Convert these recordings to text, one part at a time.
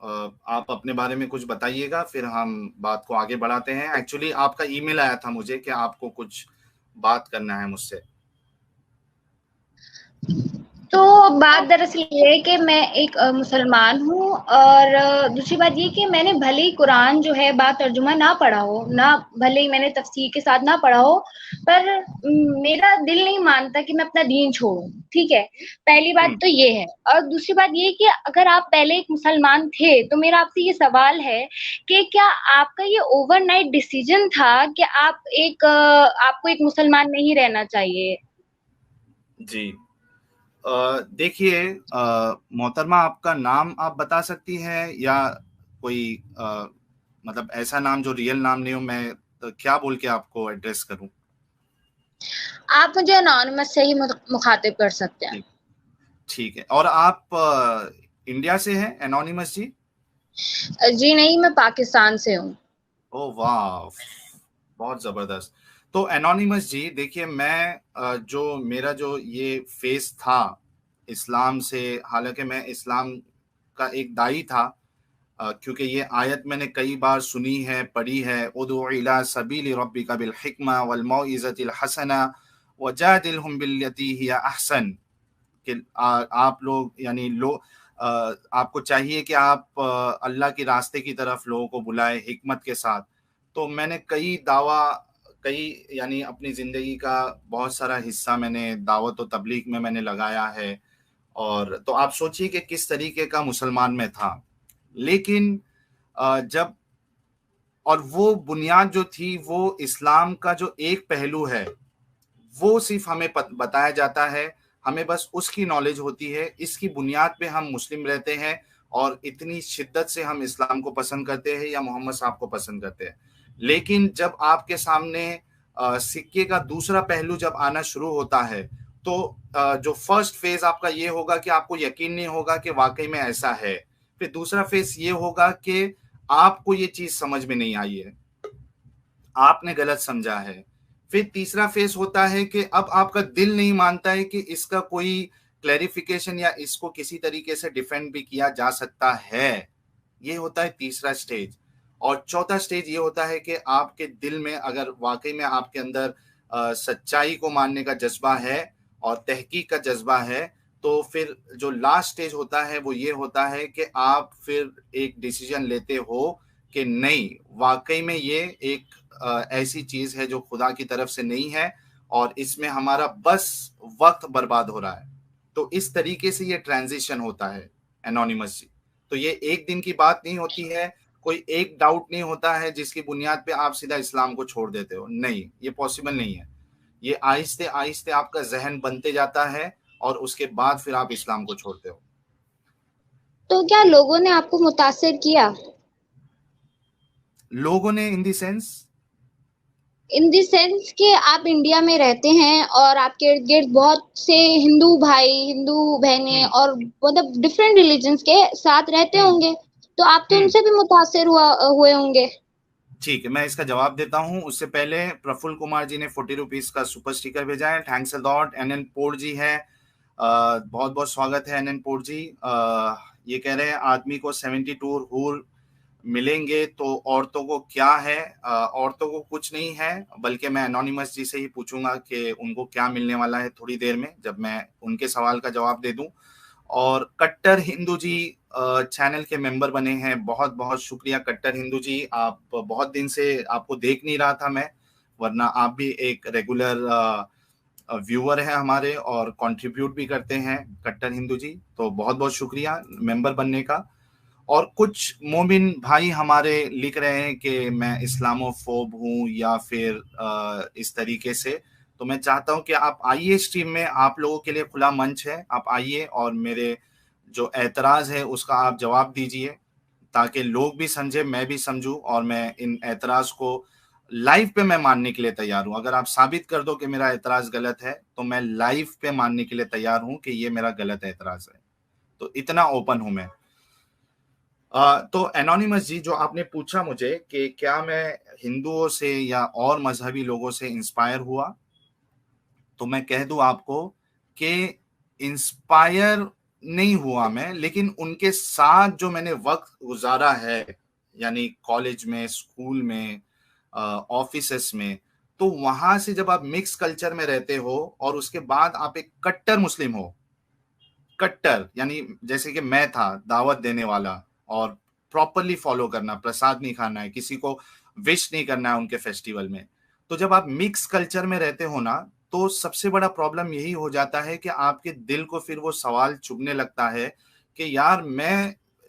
آپ اپنے بارے میں کچھ بتائیے گا، پھر ہم بات کو آگے بڑھاتے ہیں. ایکچولی آپ کا ای میل آیا تھا مجھے کہ آپ کو کچھ بات کرنا ہے مجھ سے. تو بات دراصل یہ ہے کہ میں ایک مسلمان ہوں، اور دوسری بات یہ کہ میں نے بھلے ہی قرآن جو ہے بات ترجمہ نہ پڑھا ہو، نہ بھلے ہی میں نے تفسیر کے ساتھ نہ پڑھا ہو، پر میرا دل نہیں مانتا کہ میں اپنا دین چھوڑوں. ٹھیک ہے، پہلی بات تو یہ ہے. اور دوسری بات یہ کہ اگر آپ پہلے ایک مسلمان تھے تو میرا آپ سے یہ سوال ہے کہ کیا آپ کا یہ اوور نائٹ ڈیسیجن تھا کہ آپ کو ایک مسلمان نہیں رہنا چاہیے؟ جی دیکھیے محترمہ، آپ کا نام آپ بتا سکتی ہیں، یا کوئی مطلب ایسا نام جو ریئل نام نہیں ہو، میں کیا بول کے آپ کو ایڈریس کروں؟ آپ مجھے انانیمس سے ہی مخاطب کر سکتے ہیں. ٹھیک ہے. اور آپ انڈیا سے ہیں انانیمس جی؟ جی نہیں، میں پاکستان سے ہوں. او واہ، بہت زبردست. تو انانیمس جی دیکھیے، میں جو میرا جو یہ فیس تھا اسلام سے، حالانکہ میں اسلام کا ایک داعی تھا، کیونکہ یہ آیت میں نے کئی بار سنی ہے، پڑھی ہے، ادعو الی سبیل ربک بالحکمہ والموعظۃ الحسنہ وجادلہم باللتی ہی احسن، کہ آپ لوگ یعنی آپ کو چاہیے کہ آپ اللہ کے راستے کی طرف لوگوں کو بلائے حکمت کے ساتھ. تو میں نے کئی یعنی اپنی زندگی کا بہت سارا حصہ میں نے دعوت و تبلیغ میں نے لگایا ہے. اور تو آپ سوچیے کہ کس طریقے کا مسلمان میں تھا. لیکن جب اور وہ بنیاد جو تھی، وہ اسلام کا جو ایک پہلو ہے وہ صرف ہمیں بتایا جاتا ہے، ہمیں بس اس کی نالج ہوتی ہے، اس کی بنیاد پہ ہم مسلم رہتے ہیں، اور اتنی شدت سے ہم اسلام کو پسند کرتے ہیں یا محمد صاحب کو پسند کرتے ہیں. لیکن جب آپ کے سامنے سکے کا دوسرا پہلو جب آنا شروع ہوتا ہے، تو جو فرسٹ فیز آپ کا یہ ہوگا کہ آپ کو یقین نہیں ہوگا کہ واقعی میں ایسا ہے. پھر دوسرا فیز یہ ہوگا کہ آپ کو یہ چیز سمجھ میں نہیں آئی ہے، آپ نے غلط سمجھا ہے. پھر تیسرا فیز ہوتا ہے کہ اب آپ کا دل نہیں مانتا ہے کہ اس کا کوئی کلیریفیکیشن یا اس کو کسی طریقے سے ڈیفینڈ بھی کیا جا سکتا ہے. یہ ہوتا ہے تیسرا سٹیج. اور چوتھا سٹیج یہ ہوتا ہے کہ آپ کے دل میں اگر واقعی میں آپ کے اندر سچائی کو ماننے کا جذبہ ہے اور تحقیق کا جذبہ ہے، تو پھر جو لاسٹ سٹیج ہوتا ہے وہ یہ ہوتا ہے کہ آپ پھر ایک ڈیسیجن لیتے ہو کہ نہیں، واقعی میں یہ ایک ایسی چیز ہے جو خدا کی طرف سے نہیں ہے، اور اس میں ہمارا بس وقت برباد ہو رہا ہے. تو اس طریقے سے یہ ٹرانزیشن ہوتا ہے انانیمس جی. تو یہ ایک دن کی بات نہیں ہوتی ہے، کوئی ایک ڈاؤٹ نہیں ہوتا ہے جس کی بنیاد پہ آپ سیدھا اسلام کو چھوڑ دیتے ہو. نہیں، یہ پاسبل نہیں ہے. یہ آہستہ آہستہ آپ کا ذہن بنتے جاتا ہے، اور اس کے بعد پھر آپ اسلام کو چھوڑتے ہو. تو کیا لوگوں نے آپ کو متاثر کیا؟ لوگوں نے ان دی سینس کہ آپ انڈیا میں رہتے ہیں اور آپ کے ارد گرد بہت سے ہندو بھائی، ہندو بہنیں اور مطلب ڈفرینٹ ریلیجنس کے ساتھ رہتے ہوں گے، تو آپ تو ان سے بھی متاثر ہوئے ہوں گے. ٹھیک ہے، میں اس کا جواب دیتا ہوں. اس سے پہلے پرفل کمار جی نے 40 روپیز کا سپر اسٹیکر بھیجا ہے. تھینکس اے لاٹ. این پور جی ہے، بہت بہت سواگت ہے این پور جی. یہ کہہ رہے ہیں آدمی کو 72 حور ملیں گے تو عورتوں کو کیا ہے؟ عورتوں کو کچھ نہیں ہے، بلکہ میں انانیمس جی سے ہی پوچھوں گا کہ ان کو کیا ملنے والا ہے تھوڑی دیر میں، جب میں ان کے سوال کا جواب دے دوں. اور کٹر ہندو جی چینل کے ممبر بنے ہیں، بہت بہت شکریہ کٹر ہندو جی. آپ بہت دن سے آپ کو دیکھ نہیں رہا تھا میں، ورنہ آپ بھی ایک ریگولر ویور ہیں ہمارے اور کنٹریبیوٹ بھی کرتے ہیں کٹر ہندو جی. تو بہت بہت شکریہ ممبر بننے کا. اور کچھ مومن بھائی ہمارے لکھ رہے ہیں کہ میں اسلامو فوب ہوں یا پھر اس طریقے سے. تو میں چاہتا ہوں کہ آپ آئیے اسٹریم میں، آپ لوگوں کے لیے کھلا منچ ہے، آپ آئیے اور میرے جو اعتراض ہے اس کا آپ جواب دیجئے، تاکہ لوگ بھی سمجھے، میں بھی سمجھوں، اور میں ان اعتراض کو لائیو پہ میں ماننے کے لیے تیار ہوں. اگر آپ ثابت کر دو کہ میرا اعتراض غلط ہے تو میں لائیو پہ ماننے کے لیے تیار ہوں کہ یہ میرا غلط اعتراض ہے. تو اتنا اوپن ہوں میں. تو انانیمس جی، جو آپ نے پوچھا مجھے کہ کیا میں ہندوؤں سے یا اور مذہبی لوگوں سے انسپائر ہوا، تو میں کہہ دوں آپ کو کہ انسپائر نہیں ہوا میں، لیکن ان کے ساتھ جو میں نے وقت گزارا ہے، یعنی کالج میں، اسکول میں، آفیسز میں، تو وہاں سے جب آپ مکس کلچر میں رہتے ہو اور اس کے بعد آپ ایک کٹر مسلم ہو، کٹر یعنی جیسے کہ میں تھا دعوت دینے والا، اور پراپرلی فالو کرنا، پرساد نہیں کھانا ہے، کسی کو وش نہیں کرنا ہے ان کے فیسٹیول میں. تو جب آپ مکس کلچر میں رہتے ہو نا، تو سب سے بڑا پرابلم یہی ہو جاتا ہے کہ آپ کے دل کو پھر وہ سوال چبھنے لگتا ہے کہ یار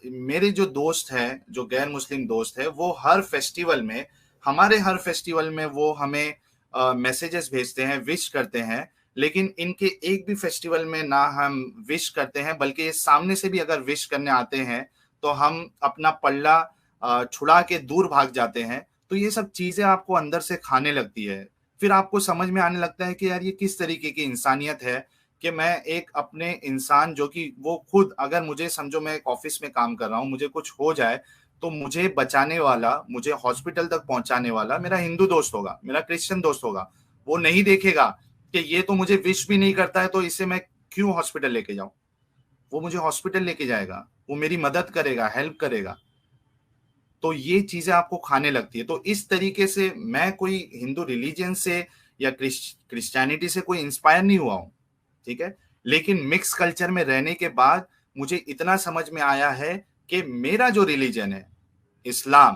میرے جو دوست ہیں، جو غیر مسلم دوست ہیں، وہ ہر فیسٹیول میں، ہمارے ہر فیسٹیول میں وہ ہمیں میسیجز بھیجتے ہیں، وش کرتے ہیں، لیکن ان کے ایک بھی فیسٹیول میں نہ ہم وش کرتے ہیں، بلکہ یہ سامنے سے بھی اگر وش کرنے آتے ہیں تو ہم اپنا پلڑا چھڑا کے دور بھاگ جاتے ہیں. تو یہ سب چیزیں آپ کو اندر سے کھانے لگتی ہے. پھر آپ کو سمجھ میں آنے لگتا ہے کہ یار یہ کس طریقے کی انسانیت ہے کہ میں ایک اپنے انسان جو کہ وہ خود، اگر مجھے سمجھو میں ایک آفس میں کام کر رہا ہوں، مجھے کچھ ہو جائے تو مجھے بچانے والا، مجھے ہاسپٹل تک پہنچانے والا میرا ہندو دوست ہوگا، میرا کرسچن دوست ہوگا. وہ نہیں دیکھے گا کہ یہ تو مجھے وش بھی نہیں کرتا ہے تو اسے میں کیوں ہاسپٹل لے کے جاؤں. وہ مجھے ہاسپٹل لے کے جائے گا، وہ میری مدد کرے گا، ہیلپ کرے گا. تو یہ چیزیں آپ کو کھانے لگتی ہے. تو اس طریقے سے میں کوئی ہندو ریلیجن سے یا کرسچینٹی سے کوئی انسپائر نہیں ہوا ہوں، ٹھیک ہے. لیکن مکس کلچر میں رہنے کے بعد مجھے اتنا سمجھ میں آیا ہے کہ میرا جو ریلیجن ہے اسلام،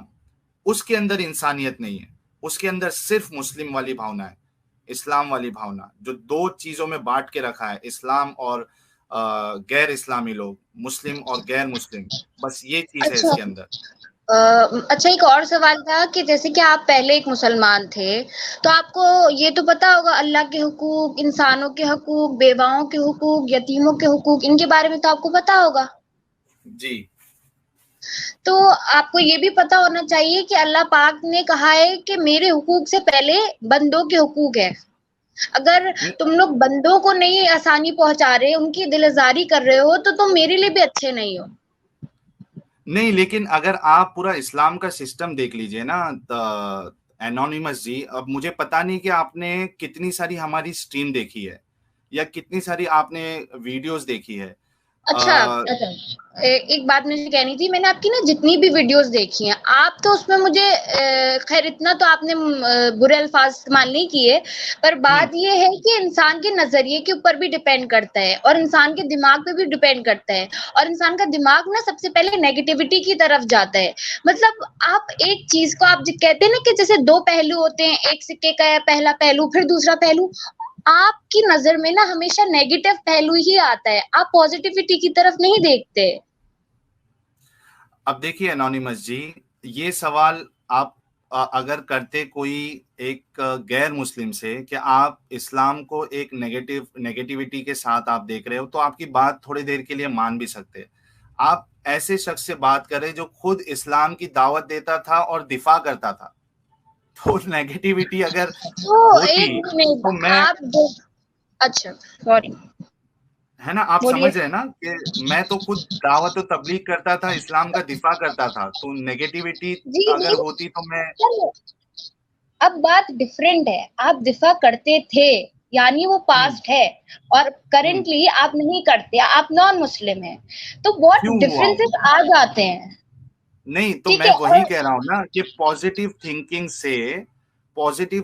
اس کے اندر انسانیت نہیں ہے، اس کے اندر صرف مسلم والی بھاونا ہے، اسلام والی بھاونا، جو دو چیزوں میں بانٹ کے رکھا ہے، اسلام اور غیر اسلامی لوگ، مسلم اور غیر مسلم، بس یہ چیز ہے اس اچھا، کے اندر. اچھا ایک اور سوال تھا کہ جیسے کہ آپ پہلے ایک مسلمان تھے، تو آپ کو یہ تو پتا ہوگا اللہ کے حقوق، انسانوں کے حقوق، بیواؤں کے حقوق، یتیموں کے حقوق، ان کے بارے میں تو آپ کو پتا ہوگا. جی. تو آپ کو یہ بھی پتا ہونا چاہیے کہ اللہ پاک نے کہا ہے کہ میرے حقوق سے پہلے بندوں کے حقوق ہے. اگر تم لوگ بندوں کو نہیں آسانی پہنچا رہے، ان کی دل آزاری کر رہے ہو، تو تم میرے لیے بھی اچھے نہیں ہو. نہیں، لیکن اگر آپ پورا اسلام کا سسٹم دیکھ لیجئے نا انونیمس جی، اب مجھے پتا نہیں کہ آپ نے کتنی ساری ہماری سٹریم دیکھی ہے یا کتنی ساری آپ نے ویڈیوز دیکھی ہے. اچھا ایک بات مجھے کہنی تھی، میں نے آپ کی نا جتنی بھی ویڈیوز دیکھی ہیں، آپ تو اس میں مجھے خیر اتنا تو آپ نے برے الفاظ استعمال نہیں کیے، پر بات یہ ہے کہ انسان کے نظریے کے اوپر بھی ڈیپینڈ کرتا ہے، اور انسان کے دماغ پہ بھی ڈیپینڈ کرتا ہے، اور انسان کا دماغ نا سب سے پہلے نیگیٹیوٹی کی طرف جاتا ہے. مطلب آپ ایک چیز کو، آپ کہتے ہیں نا کہ جیسے دو پہلو ہوتے ہیں، ایک سکے کا پہلا پہلو پھر دوسرا پہلو، آپ کی نظر میں نا ہمیشہ نیگیٹو پہلو ہی آتا ہے، آپ پازیٹیوٹی کی طرف نہیں دیکھتے. اب دیکھیے انونیمس جی، یہ سوال آپ اگر کرتے کوئی ایک غیر مسلم سے کہ آپ اسلام کو ایک نیگیٹیوٹی کے ساتھ آپ دیکھ رہے ہو، تو آپ کی بات تھوڑی دیر کے لیے مان بھی سکتے. آپ ایسے شخص سے بات کریں جو خود اسلام کی دعوت دیتا تھا اور دفاع کرتا تھا، تو نیگیٹیوٹی اگر تو ہوتی ایک منٹ تو میں، آپ اچھا سوری ہے نا، آپ بولیے. سمجھ رہے ہیں نا کہ میں تو خود دعوت و تبلیغ کرتا تھا، اسلام کا دفاع کرتا تھا، تو نیگیٹیوٹی جی اگر جی، ہوتی تو میں، اب بات ڈفرینٹ ہے. آپ دفاع کرتے تھے یعنی وہ پاسٹ ہے، اور کرنٹلی آپ نہیں کرتے، آپ نان مسلم ہیں، تو بہت کیوں ہوا ہوں؟ ڈفرینسز آ جاتے ہیں. نہیں تو ٹھیک میں ہے. وہی کہہ رہا ہوں نا کہ پازیٹیو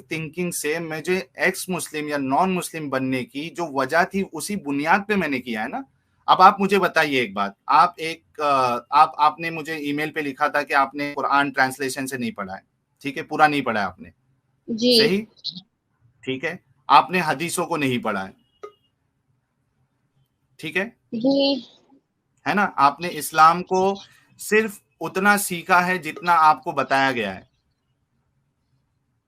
تھنکنگ سے مجھے ایکس مسلم یا نان مسلم بننے کی جو وجہ تھی، اسی بنیاد پہ میں نے کیا ہے نا. اب آپ مجھے بتائیے ایک بات، آپ نے مجھے ای میل پہ لکھا تھا کہ آپ نے قرآن ٹرانسلیشن سے نہیں پڑھا ہے، ٹھیک ہے، پورا نہیں پڑھا ہے آپ نے، جی صحیح، ٹھیک ہے. آپ نے حدیثوں کو نہیں پڑھا ہے، ٹھیک ہے، جی. ہے نا. آپ نے اسلام کو صرف اتنا سیکھا ہے جتنا آپ کو بتایا گیا ہے.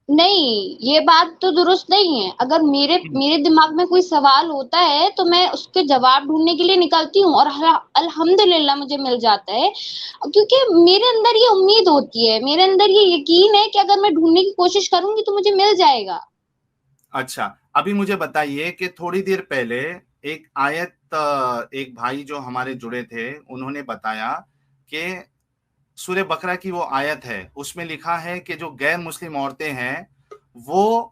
نہیں، یہ بات تو درست نہیں ہے. اگر میرے دماغ میں کوئی سوال ہوتا ہے تو میں اس کے جواب ڈھونڈنے کے لیے نکلتی ہوں، اور الحمدللہ مجھے مل جاتا ہے، کیونکہ میرے اندر یہ امید ہوتی ہے، میرے اندر یہ یقین ہے کہ اگر میں ڈھونڈنے کی کوشش کروں گی تو مجھے مل جائے گا. اچھا، ابھی مجھے بتائیے کہ تھوڑی دیر پہلے ایک آیت، ایک بھائی جو ہمارے جڑے تھے انہوں نے بتایا کہ سورہ بقرہ کی وہ آیت ہے، اس میں لکھا ہے کہ جو غیر مسلم عورتیں ہیں وہ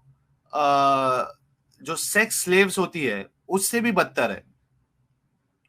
جو سیکس سلیوز ہوتی ہے اس سے بھی بدتر ہے.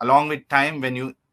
along with time when you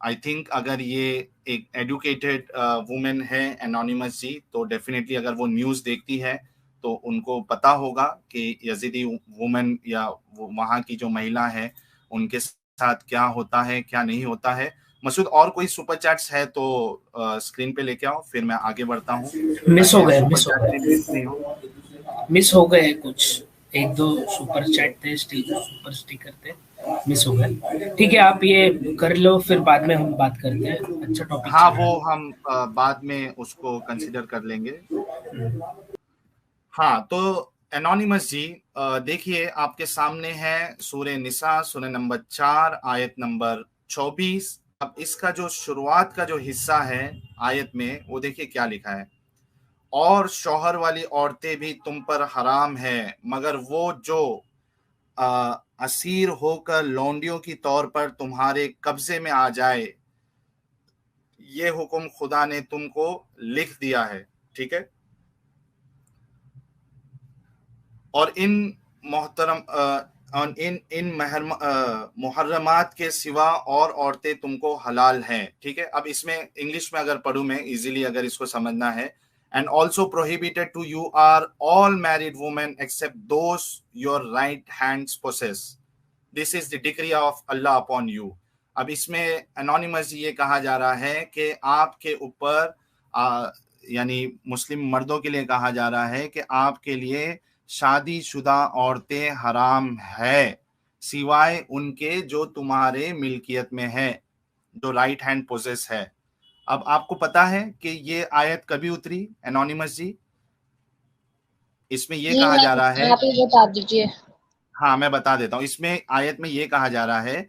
I think اگر یہ ایک ایڈوکیٹڈ وومن ہے انانیمس جی تو ڈیفینیٹلی اگر وہ نیوز دیکھتی ہے تو ان کو پتا ہوگا کہ یزیدی وومن یا وہاں کی جو مہیلا ہے ان کے ساتھ کیا ہوتا ہے کیا نہیں ہوتا ہے. مسعود اور کوئی سپر چیٹس ہے تو اسکرین پہ لے کے آؤ, پھر میں آگے بڑھتا ہوں. مس ہو گئے کچھ ایک دو سپر چیٹ تھے, سپر اسٹیکر تھے, مس ہو گئے. ٹھیک ہے آپ یہ کر لو, پھر بعد میں ہم بات کرتے ہیں. اچھا ٹاپک. ہاں وہ ہم بعد میں اس کو کنسیڈر کر لیں گے. ہاں تو انانیمس جی دیکھیے آپ کے سامنے ہے سورہ نساء سورہ نمبر 4 آیت نمبر 24. اب اس کا جو شروعات کا جو حصہ ہے آیت میں وہ دیکھیے کیا لکھا ہے. اور شوہر والی عورتیں بھی تم پر حرام ہے مگر وہ جو اسیر ہو کر لونڈیوں کی طور پر تمہارے قبضے میں آ جائے, یہ حکم خدا نے تم کو لکھ دیا ہے. ٹھیک ہے, اور ان محرمات کے سوا اور عورتیں تم کو حلال ہیں. ٹھیک ہے, اب اس میں انگلش میں اگر پڑھوں میں ایزیلی اگر اس کو سمجھنا ہے, and also prohibited to you are all married women except those your right hands possess. This is the decree of Allah upon you. اب اس میں انانیمس یہ کہا جا رہا ہے کہ آپ کے اوپر یعنی مسلم مردوں کے لیے کہا جا رہا ہے کہ آپ کے لیے شادی شدہ عورتیں حرام ہے سوائے ان کے جو تمہارے ملکیت میں ہے, جو رائٹ ہینڈ پوزیس ہے. اب آپ کو پتا ہے کہ یہ آیت کبھی اتری انانیمس جی؟ اس میں یہ کہا جا رہا ہے, آپ ہی بتا دیجیے. ہاں میں بتا دیتا ہوں. اس میں آیت میں یہ کہا جا رہا ہے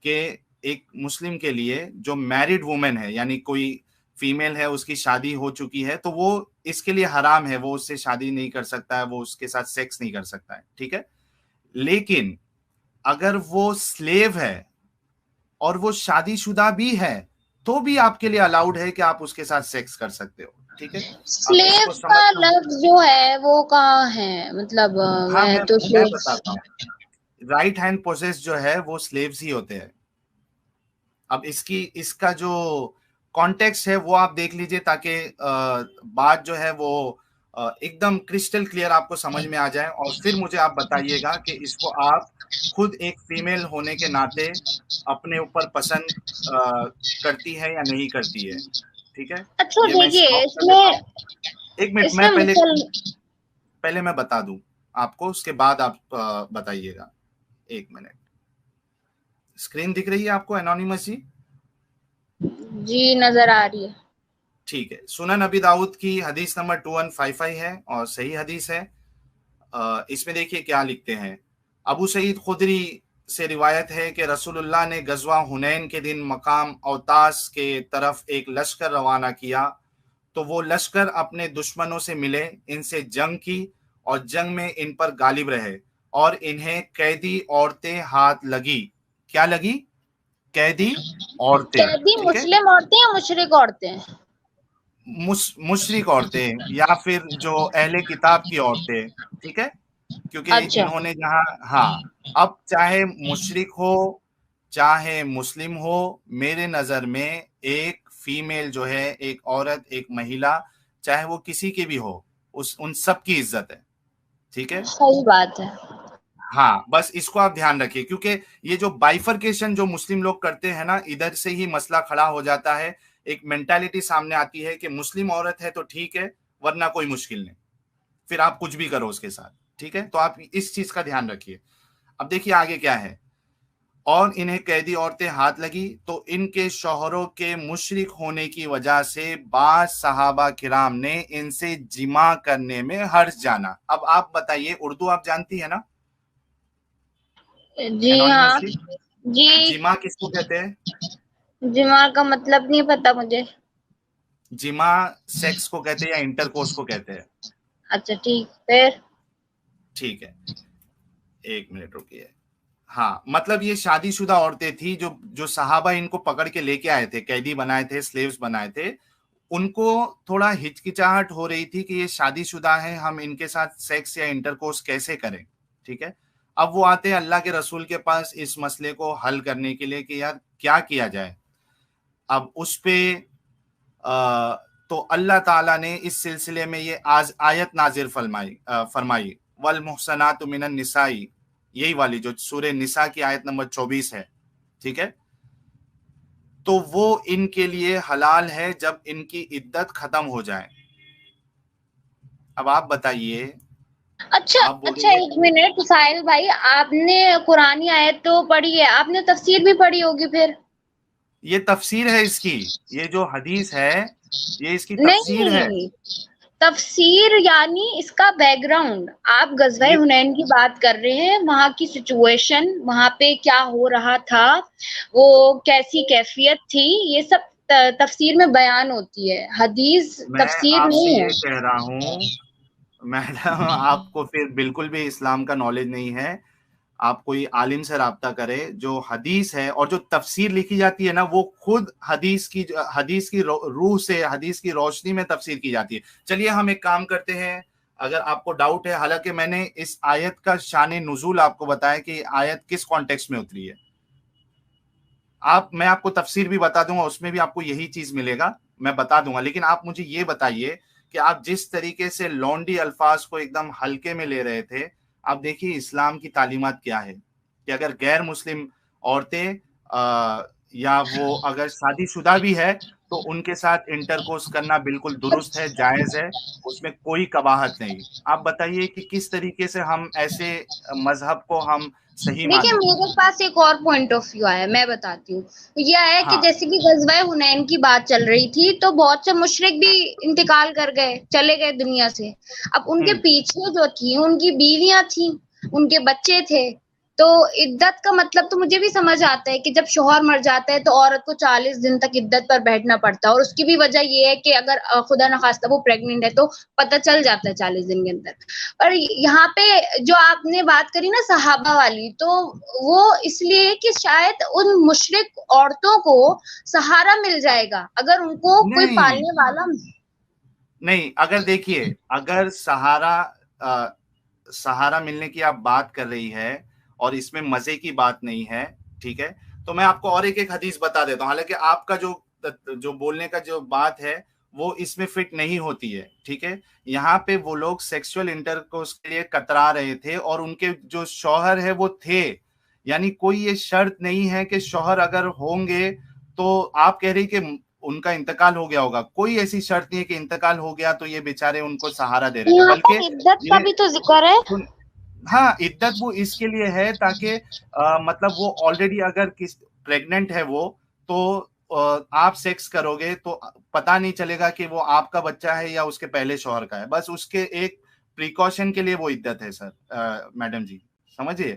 کہ ایک مسلم کے لیے جو میرڈ وومن ہے, یعنی کوئی فیمیل ہے اس کی شادی ہو چکی ہے, تو وہ اس کے لیے حرام ہے, وہ اس سے شادی نہیں کر سکتا ہے, وہ اس کے ساتھ سیکس نہیں کر سکتا ہے. ٹھیک ہے, لیکن اگر وہ سلیو ہے اور وہ شادی شدہ بھی ہے تو بھی آپ کے لیے الاؤڈ ہے کہ آپ اس کے ساتھ سیکس کر سکتے ہو. ٹھیک ہے, سلیو کا لفظ جو ہے وہ کہاں ہے, مطلب ہاں میں تو بتاتا ہوں. رائٹ ہینڈ پوزیس جو ہے وہ سلیوز ہی ہوتے ہیں. اب اس کا جو کانٹیکس ہے وہ آپ دیکھ لیجئے تاکہ بات جو ہے وہ ایک دم کرسٹل کلیئر آپ کو سمجھ میں آ جائے, اور پھر مجھے آپ بتائیے گا کہ اس کو آپ خود ایک فیمیل ہونے کے ناطے اپنے اوپر پسند کرتی ہے یا نہیں کرتی ہے. ٹھیک ہے, اچھا یہ میں دیکھیے اسٹاپ اس کر میں دیتا ہوں. ایک منٹ, میں پہلے میں بتا دوں آپ کو, اس کے بعد آپ بتائیے گا. ایک منٹ, اسکرین دکھ رہی ہے آپ کو انانیمس جی؟ جی نظر آ رہی ہے. ٹھیک ہے, سنن نبی داؤد کی حدیث نمبر 2155 ہے اور صحیح حدیث ہے. اس میں دیکھیے کیا لکھتے ہیں. ابو سعید خدری سے روایت ہے کہ رسول اللہ نے غزوہ حنین کے دن مقام اوتاس کے طرف ایک لشکر روانہ کیا, تو وہ لشکر اپنے دشمنوں سے ملے, ان سے جنگ کی اور جنگ میں ان پر غالب رہے, اور انہیں قیدی عورتیں ہاتھ لگی. کیا لگی؟ قیدی عورتیں. قیدی ٹھیک ہے, مسلم عورتیں یا مشرک عورتیں؟ مشرک عورتیں یا پھر جو اہل کتاب کی عورتیں. ٹھیک ہے, کیونکہ اچھا انہوں نے جہاں, ہاں اب چاہے مشرک ہو چاہے مسلم ہو, میرے نظر میں ایک فیمیل جو ہے, ایک عورت, ایک مہیلا, چاہے وہ کسی کی بھی ہو, ان سب کی عزت ہے. ٹھیک ہے, صحیح بات ہے. ہاں بس اس کو آپ دھیان رکھیے, کیونکہ یہ جو بائیفرکیشن جو مسلم لوگ کرتے ہیں نا, ادھر سے ہی مسئلہ کھڑا ہو جاتا ہے. ایک مینٹالٹی سامنے آتی ہے کہ مسلم عورت ہے تو ٹھیک ہے ورنہ کوئی مشکل نہیں, پھر آپ کچھ بھی کرو اس کے ساتھ. ٹھیک ہے, تو آپ اس چیز کا دھیان رکھیے. اب دیکھیے آگے کیا ہے. اور انہیں قیدی عورتیں ہاتھ لگی تو ان کے شوہروں کے مشرک ہونے کی وجہ سے بعض صحابہ کرام نے ان سے جمع کرنے میں حرج جانا. اب آپ بتائیے, اردو آپ جانتی ہے نا؟ جی ہاں. جی جمع کس کو کہتے ہیں؟ جمع کا مطلب نہیں پتا مجھے. جمع سیکس کو کہتے ہیں یا انٹر کورس کو کہتے ہیں. اچھا ٹھیک, پھر ٹھیک ہے, ایک منٹ رکیے. ہاں مطلب یہ شادی شدہ عورتیں تھی جو صحابہ ان کو پکڑ کے لے کے آئے تھے, قیدی بنائے تھے, سلیوز بنائے تھے. ان کو تھوڑا ہچکچاہٹ ہو رہی تھی کہ یہ شادی شدہ ہیں, ہم ان کے ساتھ سیکس یا انٹر کورس کیسے کریں. ٹھیک ہے, اب وہ آتے ہیں اللہ کے رسول کے پاس اس مسئلے کو حل کرنے کے لیے کہ یار کیا کیا جائے. اب اس پہ تو اللہ تعالیٰ نے اس سلسلے میں یہ آیت نازل فرمائی والمحصنات من النساء، یہی والی جو سورہ نساء کی آیت نمبر 24 ہے، ٹھیک ہے، تو وہ ان کے لیے حلال ہے جب ان کی عدت ختم ہو جائے۔ اب آپ بتائیے۔ اچھا ایک منٹ ساحل بھائی، آپ نے قرآنی آیت تو پڑھی ہے، آپ نے تفسیر بھی پڑھی ہوگی پھر؟ یہ تفسیر ہے اس کی، یہ جو حدیث ہے یہ اس کی تفسیر ہے۔ نہیں، تفسیر یعنی اس کا بیک گراؤنڈ۔ آپ غزوہ حنین کی بات کر رہے ہیں، وہاں کی سچویشن، وہاں پہ کیا ہو رہا تھا، وہ کیسی کیفیت تھی، یہ سب تفسیر میں بیان ہوتی ہے، حدیث تفسیر نہیں ہے۔ میں آپ سے یہ کہہ رہا ہوں میڈم، آپ کو پھر بالکل بھی اسلام کا نالج نہیں ہے، آپ کوئی عالم سے رابطہ کرے۔ جو حدیث ہے اور جو تفسیر لکھی جاتی ہے نا، وہ خود حدیث کی روح سے، حدیث کی روشنی میں تفسیر کی جاتی ہے۔ چلیے ہم ایک کام کرتے ہیں، اگر آپ کو ڈاؤٹ ہے، حالانکہ میں نے اس آیت کا شان نزول آپ کو بتایا کہ یہ آیت کس کانٹیکسٹ میں اتری ہے، میں آپ کو تفسیر بھی بتا دوں گا، اس میں بھی آپ کو یہی چیز ملے گا، میں بتا دوں گا۔ لیکن آپ مجھے یہ بتائیے کہ آپ جس طریقے سے لونڈی الفاظ کو ایک دم ہلکے میں لے رہے تھے، آپ دیکھیے اسلام کی تعلیمات کیا ہے کہ اگر غیر مسلم عورتیں یا وہ اگر شادی شدہ بھی ہے تو ان کے ساتھ انٹرکورس کرنا بالکل درست ہے، جائز ہے، اس میں کوئی قباحت نہیں۔ آپ بتائیے کہ کس طریقے سے ہم ایسے مذہب کو ہم صحیح دیکھیے، مانیں۔ میرے پاس ایک اور پوائنٹ آف ویو آیا، میں بتاتی ہوں۔ یہ ہے کہ ہاں، جیسے کہ غزوہ حنین کی بات چل رہی تھی تو بہت سے مشرک بھی انتقال کر گئے، چلے گئے دنیا سے۔ اب ان کے پیچھے جو تھی، ان کی بیویاں تھیں، ان کے بچے تھے، تو عدت کا مطلب تو مجھے بھی سمجھ آتا ہے کہ جب شوہر مر جاتا ہے تو عورت کو 40 دن تک عدت پر بیٹھنا پڑتا ہے، اور اس کی بھی وجہ یہ ہے کہ اگر خدا نخواستہ وہ پریگننٹ ہے تو پتہ چل جاتا ہے 40 دن کے اندر۔ اور یہاں پہ جو آپ نے بات کری نا صحابہ والی، تو وہ اس لیے کہ شاید ان مشرک عورتوں کو سہارا مل جائے گا اگر ان کو کوئی پالنے والا نہیں۔ اگر دیکھیے، اگر سہارا ملنے کی آپ بات کر رہی ہے اور اس میں مزے کی بات نہیں ہے، ٹھیک ہے، تو میں آپ کو اور ایک حدیث بتا دیتا ہوں، حالانکہ آپ کا جو بولنے کا جو بات ہے وہ اس میں فٹ نہیں ہوتی ہے، ٹھیک ہے۔ یہاں پہ وہ لوگ سیکسول انٹرکورس کے لیے کترا رہے تھے اور ان کے جو شوہر ہے وہ تھے، یعنی کوئی یہ شرط نہیں ہے کہ شوہر اگر ہوں گے تو آپ کہہ رہی کہ ان کا انتقال ہو گیا ہوگا، کوئی ایسی شرط نہیں ہے کہ انتقال ہو گیا تو یہ بیچارے ان کو سہارا دے رہے تھے، یہاں پر بلکہ عدت کا بھی تو ذکر ہے۔ ہاں، عدت وہ اس کے لیے ہے تاکہ مطلب وہ آلریڈی اگر پریگننٹ ہے وہ، تو آپ سیکس کرو گے تو پتا نہیں چلے گا کہ وہ آپ کا بچہ ہے یا اس کے پہلے شوہر کا ہے، بس اس کے ایک پریکاشن کے لیے وہ عدت ہے سر، میڈم جی سمجھیے،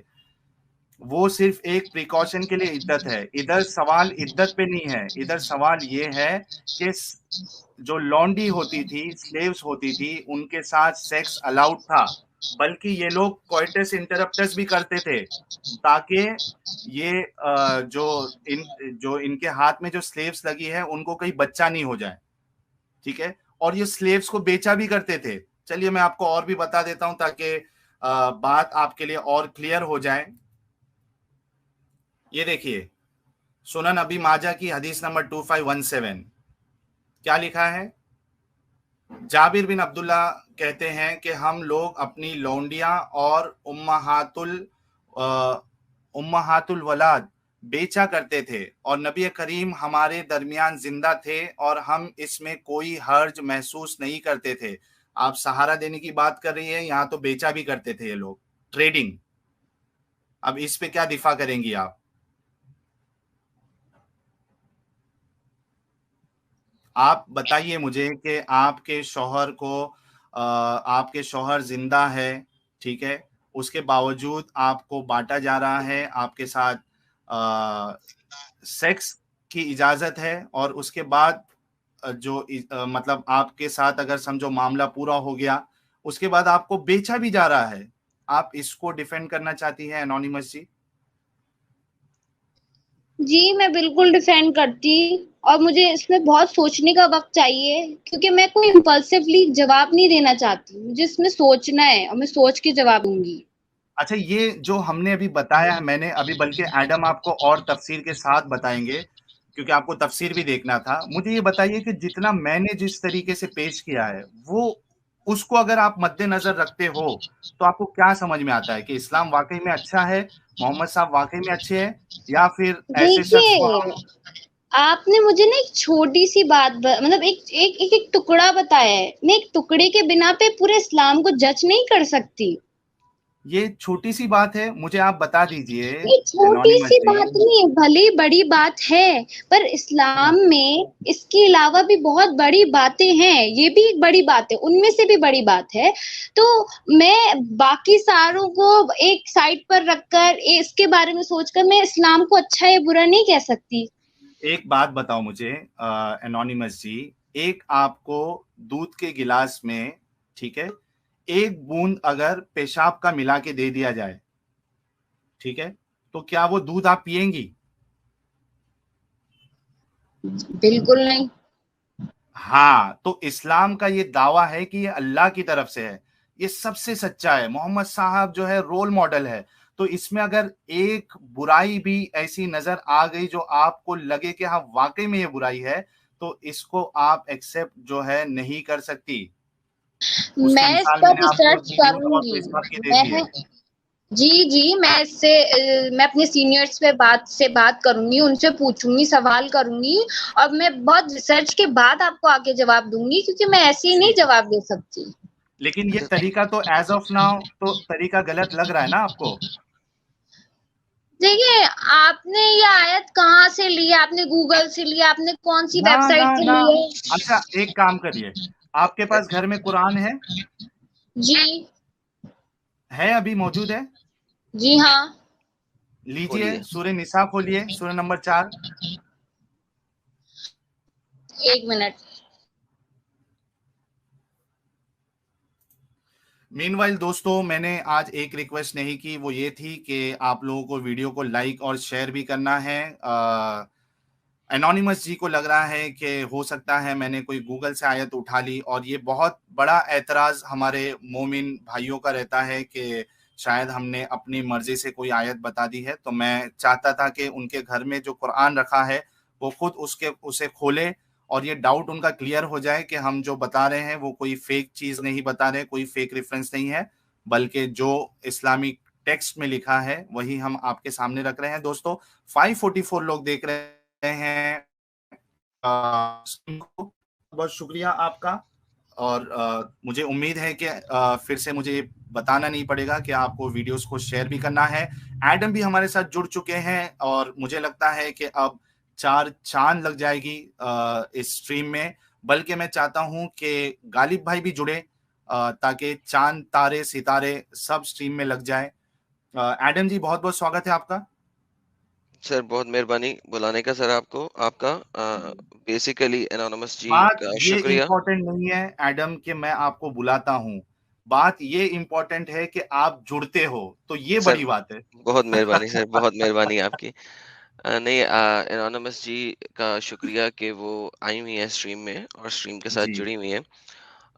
وہ صرف ایک پریکاشن کے لیے عدت ہے۔ ادھر سوال عدت پہ نہیں ہے، ادھر سوال یہ ہے کہ جو لونڈی ہوتی تھی، سلیوز ہوتی تھی، ان کے ساتھ سیکس الاؤڈ تھا، بلکہ یہ لوگ کوئٹس انٹرپٹس بھی کرتے تھے تاکہ یہ جو ان کے ہاتھ میں جو سلیوز لگی ہے ان کو کہیں بچہ نہیں ہو جائے، ٹھیک ہے، اور یہ سلیوز کو بیچا بھی کرتے تھے۔ چلیے میں آپ کو اور بھی بتا دیتا ہوں تاکہ بات آپ کے لیے اور کلیئر ہو جائے۔ یہ دیکھیے سنن ابی ماجہ کی حدیث نمبر 2517 کیا لکھا ہے؟ جابر بن عبداللہ کہتے ہیں کہ ہم لوگ اپنی لونڈیاں اور امہات الولاد بیچا کرتے تھے اور نبی کریم ہمارے درمیان زندہ تھے اور ہم اس میں کوئی حرج محسوس نہیں کرتے تھے۔ آپ سہارا دینے کی بات کر رہی ہیں، یہاں تو بیچا بھی کرتے تھے یہ لوگ، ٹریڈنگ۔ اب اس پہ کیا دفاع کریں گی آپ بتائیے مجھے کہ آپ کے شوہر زندہ ہے، ٹھیک ہے، اس کے باوجود آپ کو بانٹا جا رہا ہے، آپ کے ساتھ سیکس کی اجازت ہے، اور اس کے بعد جو مطلب آپ کے ساتھ اگر سمجھو معاملہ پورا ہو گیا، اس کے بعد آپ کو بیچا بھی جا رہا ہے، آپ اس کو ڈیفینڈ کرنا چاہتی ہیں انونیمس جی؟ جی میں بالکل ڈیفینڈ کرتی، اور مجھے اس میں بہت سوچنے کا وقت چاہیے، کیونکہ میں کوئی امپلسیولی جواب نہیں دینا چاہتی، مجھے اس میں سوچنا ہے اور میں سوچ کے جواب دوں گی۔ اچھا، یہ جو ہم نے ابھی بتایا ہے، میں نے ابھی بلکہ ایڈم آپ کو اور تفصیل کے ساتھ بتائیں گے، کیونکہ آپ کو تفسیر بھی دیکھنا تھا. مجھے یہ بتائیے کہ جتنا میں نے جس طریقے سے پیش کیا ہے وہ اس کو اگر آپ مد نظر رکھتے ہو تو آپ کو کیا سمجھ میں آتا ہے کہ اسلام واقعی میں اچھا ہے, محمد صاحب واقعی میں اچھے ہیں, یا پھر ایسے شخص کو ہم... آپ نے مجھے نا ایک چھوٹی سی بات مطلب ایک ٹکڑا بتایا ہے, میں ایک ٹکڑے کے بنا پہ پورے اسلام کو جج نہیں کر سکتی. یہ چھوٹی سی بات ہے, مجھے آپ بتا دیجئے. یہ چھوٹی سی بات نہیں, بھلی بڑی بات ہے, پر اسلام میں اس کے علاوہ بھی بہت بڑی باتیں ہیں, یہ بھی ایک بڑی بات ہے, ان میں سے بھی بڑی بات ہے. تو میں باقی ساروں کو ایک سائڈ پر رکھ کر اس کے بارے میں سوچ کر میں اسلام کو اچھا یا برا نہیں کہہ سکتی. ایک بات بتاؤ مجھے انونیمس جی, ایک آپ کو دودھ کے گلاس میں, ٹھیک ہے, ایک بوند اگر پیشاب کا ملا کے دے دیا جائے, ٹھیک ہے, تو کیا وہ دودھ آپ پیئیں گی؟ بالکل نہیں. ہاں, تو اسلام کا یہ دعویٰ ہے کہ یہ اللہ کی طرف سے ہے, یہ سب سے سچا ہے. محمد صاحب جو ہے رول ماڈل ہے, تو اس میں اگر ایک برائی بھی ایسی نظر آ گئی جو آپ کو لگے کہ ہاں واقعی میں یہ برائی ہے, تو اس کو آپ ایکسیپٹ جو ہے نہیں کر سکتی. اس کا میں اس مثال پر میں نے آپ کو ریسرچ دودھ کروں اور گی. پیشاب کی دے دی ہے. جی میں اپنے سینئرز پہ بات کروں گی, ان سے پوچھوں گی, سوال کروں گی, اور میں بہت ریسرچ کے بعد آپ کو آگے جواب دوں گی, کیونکہ میں ایسے ہی نہیں جواب دے سکتی. لیکن یہ طریقہ تو ایز آف ناؤ تو طریقہ غلط لگ رہا ہے نا آپ کو. دیکھیے, آپ نے یہ آیت کہاں سے لی؟ آپ نے گوگل سے لی؟ آپ نے کون سی ویب سائٹ سے لی ہے؟ اچھا ایک کام کریے, آپ کے پاس گھر میں قرآن ہے؟ جی ہے, ابھی موجود ہے؟ جی ہاں. لیجئے سورہ نساء کھولیے, سورہ نمبر 4. ایک منٹ. مین وائل دوستو, میں نے آج ایک ریکویسٹ نہیں کی, وہ یہ تھی کہ آپ لوگوں کو ویڈیو کو لائک اور شیئر بھی کرنا ہے. انونیمس جی کو لگ رہا ہے کہ ہو سکتا ہے میں نے کوئی گوگل سے آیت اٹھا لی, اور یہ بہت بڑا اعتراض ہمارے مومن بھائیوں کا رہتا ہے کہ شاید ہم نے اپنی مرضی سے کوئی آیت بتا دی ہے. تو میں چاہتا تھا کہ ان کے گھر میں جو قرآن رکھا ہے وہ خود اسے کھولے اور یہ ڈاؤٹ ان کا کلیئر ہو جائے کہ ہم جو بتا رہے ہیں وہ کوئی فیک چیز نہیں بتا رہے, کوئی فیک ریفرنس نہیں ہے, بلکہ جو اسلامک ٹیکسٹ میں لکھا ہے وہی ہم آپ کے سامنے رکھ رہے ہیں. دوستو 544 لوگ دیکھ رہے ہیں, بہت شکریہ آپ کا. اور مجھے امید ہے کہ پھر سے مجھے بتانا نہیں پڑے گا کہ آپ کو ویڈیوز کو شیئر بھی کرنا ہے. ایڈم بھی ہمارے ساتھ جڑ چکے ہیں, اور مجھے لگتا ہے کہ اب 4 چاند لگ جائے گی اس سٹریم میں, بلکہ میں چاہتا ہوں کہ غالب بھائی بھی جڑے تاکہ چاند تارے ستارے سب سٹریم میں لگ جائے. ایڈم جی بہت بہت سواگت ہے آپ کا. سر بہت مہربانی بلانے کا سر, آپ کا بیسیکلی انونیمس جی بات کا یہ شکریہ. امپورٹنٹ نہیں ہے ایڈم کہ میں آپ کو بلاتا ہوں, بات یہ امپورٹنٹ ہے کہ آپ جڑتے ہو, تو یہ سر بڑی بات ہے. بہت مہربانی سر, بہت مہربانی آپ کی. نہیں, انونیمس جی کا شکریہ کہ وہ آئی ہوئی ہیں اسٹریم میں اور اسٹریم کے ساتھ جی جڑی ہوئی ہیں.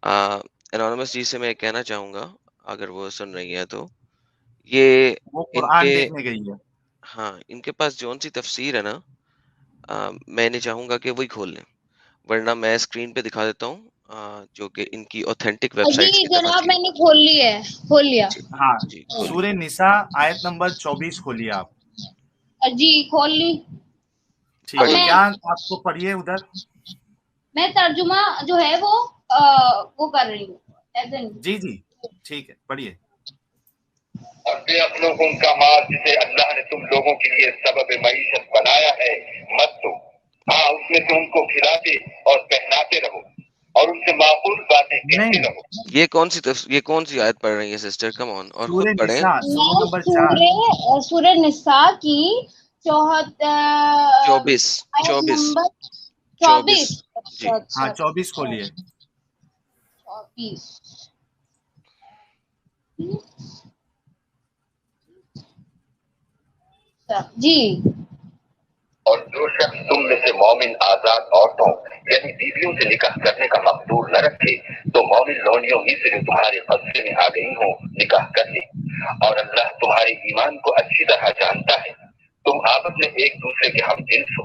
انونیمس جی سے میں کہنا چاہوں گا, اگر وہ سن رہی ہیں تو, یہ وہ ان قرآن کے دیکھنے گئی ہے. ہاں ان کے پاس جون سی تفسیر ہے نا, میں نہیں چاہوں گا کہ وہی کھول لیں, ورنہ میں اسکرین پہ دکھا دیتا ہوں جو کہ ان کی اوتھینٹک ویب سائٹس جی کی جناب, تفسیر. میں نے کھول لی ہے, کھول لیا. ہاں, جی کھول سورہ نساء آیت نمبر 24 کھولیے آپ. جی کھول لی. ٹھیک ہے, پڑھیے. کیا آپ کو پڑھیے ادھر. میں ترجمہ جو ہے وہ کر رہی ہوں. جی جی ٹھیک ہے, پڑھیے. اور بے عقلوں کو ان کا مال جسے اللہ نے تم لوگوں کے لیے سبب معیشت بنایا ہے مت دو. ہاں, اس میں تم کو کھلاتے اور پہناتے رہو اور ان سے معقول باتیں کہتے رہو. یہ کون سی آیت پڑھ رہی ہے سسٹر؟ کم آن, اور خود سورہ پڑھیں. نساء سورہ نمبر 4. سورہ نساء کی 24 نمبر 24 24. جی ہاں 24 کھولیے. 24 جی. اور جو شخص تم میں سے مومن آزاد عورتوں یعنی بیویوں سے نکاح کرنے کا مقدور نہ رکھے تو مومن لونڈیوں ہی سے جو تمہارے قبضے میں آ گئی ہوں نکاح کر لے. اور اللہ تمہارے ایمان کو اچھی طرح جانتا ہے. تم آپس میں ایک دوسرے کے ہم جنس ہو,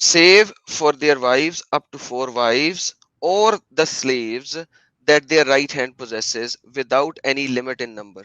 Save for their wives up to 4 wives or the slaves that their right hand possesses without any limit in number.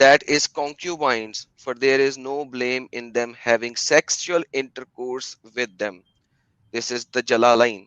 that is concubines, for there is no blame in them having sexual intercourse with them. This is the Jalalain.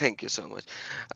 Thank you so much.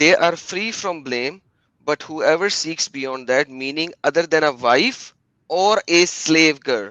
they are free from blame, but whoever seeks beyond that, meaning other than a wife or a slave girl,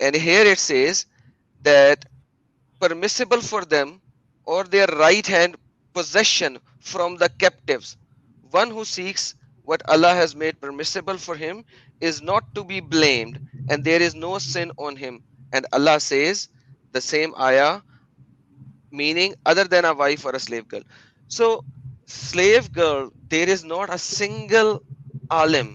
and here it says that permissible for them or their right hand possession from the captives. One who seeks what Allah has made permissible for him is not to be blamed, and there is no sin on him. And Allah says the same ayah, meaning other than a wife or a slave girl. So slave girl, there is not a single alim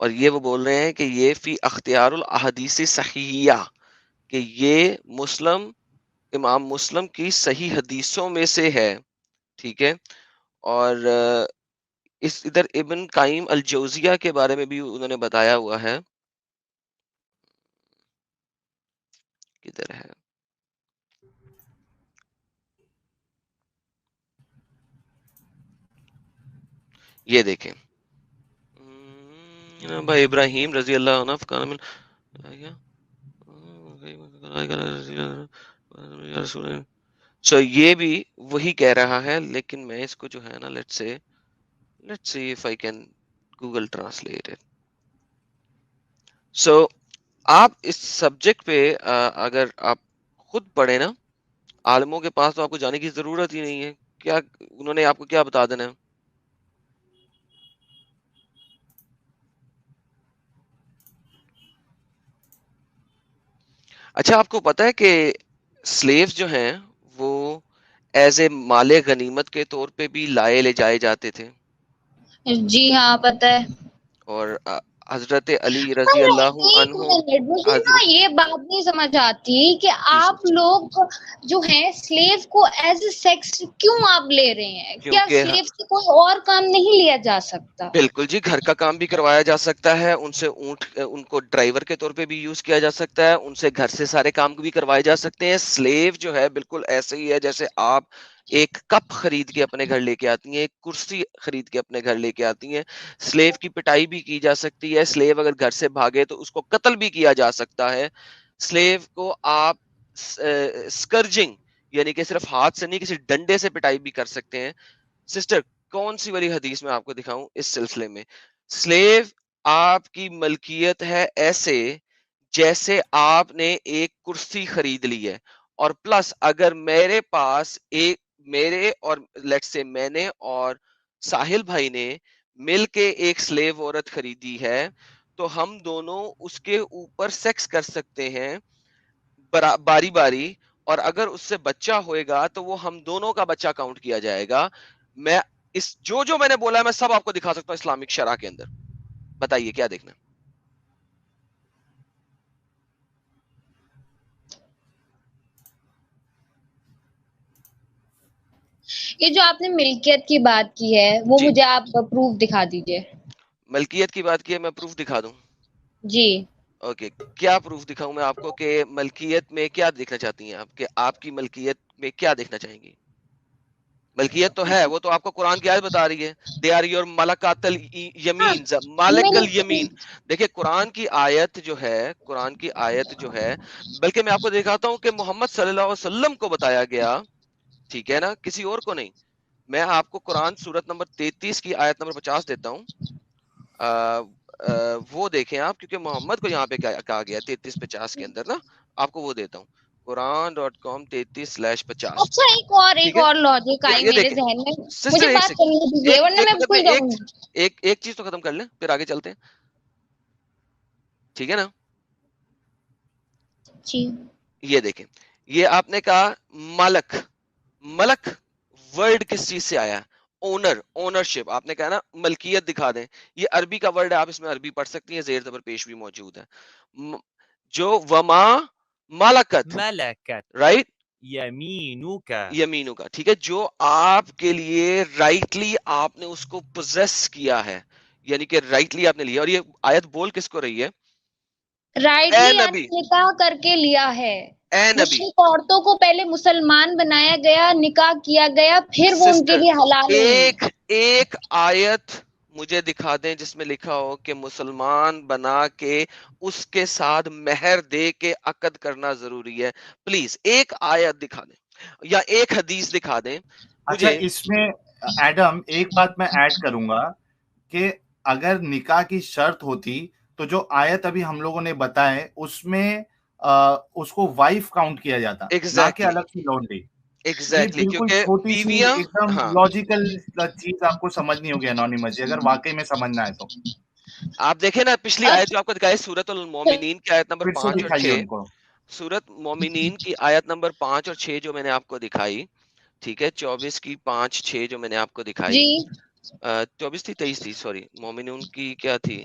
اور یہ وہ بول رہے ہیں کہ یہ فی اختیار الاحادیث صحیحہ، کہ یہ مسلم، امام مسلم کی صحیح حدیثوں میں سے ہے، ٹھیک ہے. اور اس ادھر ابن قیم الجوزیہ کے بارے میں بھی انہوں نے بتایا ہوا ہے، کدھر ہے، یہ دیکھیں بھائی ابراہیم رضی اللہ عنہ کان سو یہ بھی وہی کہہ رہا ہے، لیکن میں اس کو جو ہے نا let's see if I can Google translate it. سو آپ اس سبجیکٹ پہ اگر آپ خود پڑھیں نا، عالموں کے پاس تو آپ کو جانے کی ضرورت ہی نہیں ہے. کیا انہوں نے آپ کو کیا بتا دینا ہے؟ اچھا آپ کو پتا ہے کہ سلیوز جو ہیں وہ ایز اے مال غنیمت کے طور پہ بھی لائے لے جائے جاتے تھے، جی ہاں پتہ ہے. اور حضرت علی رضی اللہ ایک عنہ منٹ، مجھے نا یہ بات نہیں سمجھ آتی کہ آپ لوگ جو ہیں سلیو کو ایز اے سیکس کیوں آپ لے رہے ہیں؟ کیا سلیو سے کوئی اور کام نہیں لیا جا سکتا؟ بالکل جی، گھر کا کام بھی کروایا جا سکتا ہے ان سے، ان کو ڈرائیور کے طور پہ بھی یوز کیا جا سکتا ہے، ان سے گھر سے سارے کام بھی کروائے جا سکتے ہیں. سلیو جو ہے بالکل ایسے ہی ہے جیسے آپ ایک کپ خرید کے اپنے گھر لے کے آتی ہیں، ایک کرسی خرید کے اپنے گھر لے کے آتی ہیں. سلیو کی پٹائی بھی کی جا سکتی ہے، سلیو اگر گھر سے بھاگے تو اس کو قتل بھی کیا جا سکتا ہے. سلیو کو آپ سکرجنگ یعنی کہ صرف ہاتھ سے نہیں کسی ڈنڈے سے پٹائی بھی کر سکتے ہیں. سسٹر کون سی والی حدیث میں آپ کو دکھاؤں اس سلسلے میں؟ سلیو آپ کی ملکیت ہے ایسے جیسے آپ نے ایک کرسی خرید لی ہے، اور پلس اگر میرے پاس میرے اور لیٹ سے میں نے اور ساحل بھائی نے مل کے ایک سلیو عورت خریدی ہے تو ہم دونوں اس کے اوپر سیکس کر سکتے ہیں باری باری، اور اگر اس سے بچہ ہوئے گا تو وہ ہم دونوں کا بچہ کاؤنٹ کیا جائے گا. میں جو میں نے بولا ہے میں سب آپ کو دکھا سکتا ہوں اسلامک شرع کے اندر. بتائیے کیا دیکھنا؟ یہ جو آپ نے ملکیت کی بات کی ہے وہ مجھے آپ پروف دکھا دیجئے. ملکیت کی بات کی ہے، میں پروف دکھا دوں؟ جی اوکے، کیا پروف دکھاؤں میں آپ کو کہ ملکیت میں کیا دیکھنا چاہتی ہیں آپ، کہ آپ کی ملکیت میں کیا دیکھنا چاہیں گی؟ ملکیت تو ہے، وہ تو آپ کو قرآن کی آیت بتا رہی ہے، دے آر یور ملکات الیمین، مالک الیمین. دیکھیں قرآن کی آیت جو ہے بلکہ میں آپ کو دکھاتا ہوں کہ محمد صلی اللہ علیہ وسلم کو بتایا گیا، ٹھیک ہے نا، کسی اور کو نہیں. میں آپ کو قرآن سورت نمبر 33 کی آیت نمبر 50 دیتا ہوں، وہ دیکھیں آپ، کیونکہ محمد کو یہاں پہ کہا گیا 33-50 کے اندر نا، آپ کو وہ دیتا ہوں quran.com 33/50. اچھا ایک اور لاجک آئی میرے ذہن میں، مجھے بات کرنے دیجیے ورنہ میں بھول جاؤں گی. ایک چیز تو ختم کر لیں پھر آگے چلتے ہیں، ٹھیک ہے نا؟ جی یہ دیکھیں، یہ آپ نے کہا ملک ورڈ کس چیز سے آیا؟ اونرشپ. آپ نے کہا نا ملکیت دکھا دیں، یہ عربی کا ورڈ ہے، آپ اس میں عربی پڑھ سکتی ہیں، زیر زبر پیش بھی موجود ہے. جو وما ملکت رائٹ یمینو کا، ٹھیک ہے، جو آپ کے لیے رائٹلی آپ نے اس کو پوزیس کیا ہے، یعنی کہ رائٹلی آپ نے لیا. اور یہ آیت بول کس کو رہی ہے؟ رائٹلی نکاح کر کے لیا ہے. مشرک عورتوں کو پہلے مسلمان بنایا گیا، نکاح کیا گیا، پھر وہ ان کے لیے حلال ہوئی. ایک آیت مجھے دکھا دیں جس میں لکھا ہو کہ مسلمان بنا کے اس کے ساتھ مہر دے کے عقد کرنا ضروری ہے. پلیز ایک آیت دکھا دیں یا ایک حدیث دکھا دیں. اچھا اس میں ایڈم ایک بات میں ایڈ کروں گا کہ اگر نکاح کی شرط ہوتی تو جو آیت ابھی ہم لوگوں نے بتائے اس میں اس کو وائف کاؤنٹ کیا جاتا، نہ کہ الگ سے لونڈی. ایگزیکٹلی، بالکل چھوٹی سی ایک دم لاجیکل چیز آپ کو سمجھنی ہوگی انونیمس جی، اگر واقعی میں سمجھنا ہے تو. آپ دیکھیں نا پچھلی آیت جو آپ کو دکھائی سورۃ المومنین کی آیت نمبر 5 اور 6، سورۃ مومنین کی آیت نمبر 5 اور 6 جو میں نے آپ کو دکھائی، ٹھیک ہے، 24 کی 5-6 جو میں نے آپ کو دکھائی، 24 تھی 23 تھی، سوری مومنون کی کیا تھی،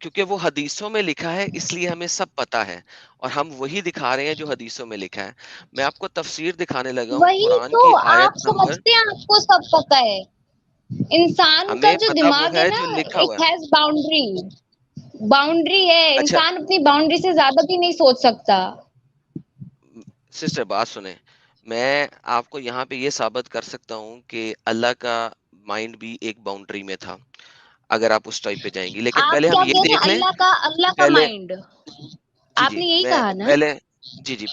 کیونکہ وہ حدیثوں میں لکھا ہے اس لیے ہمیں سب پتا ہے اور ہم وہی دکھا رہے ہیں جو حدیثوں میں لکھا ہے. میں آپ کو تفسیر دکھانے لگا ہوں وہی قرآن تو کی آپ آیت نمبر. سمجھتے ہیں آپ کو سب پتا ہے. انسان کا ہمیں جو پتا وہ دماغ ہے نا جو لکھا ہوا اٹ ہے. ہیز باؤنڈری ہے. اچھا انسان اپنی باؤنڈری سے زیادہ بھی نہیں سوچ سکتا. سسٹر بات سنیں, میں آپ کو یہاں پہ یہ ثابت کر سکتا ہوں کہ اللہ کا مائنڈ بھی ایک باؤنڈری میں تھا اگر آپ اس ٹائپ پہ جائیں گی, لیکن آپ پہلے ہم کیا یہ کہہ رہے دیکھ ہیں؟ لیں. اللہ کا پہلے مائنڈ جی آپ جی نے یہی میں کہا نا. پہلے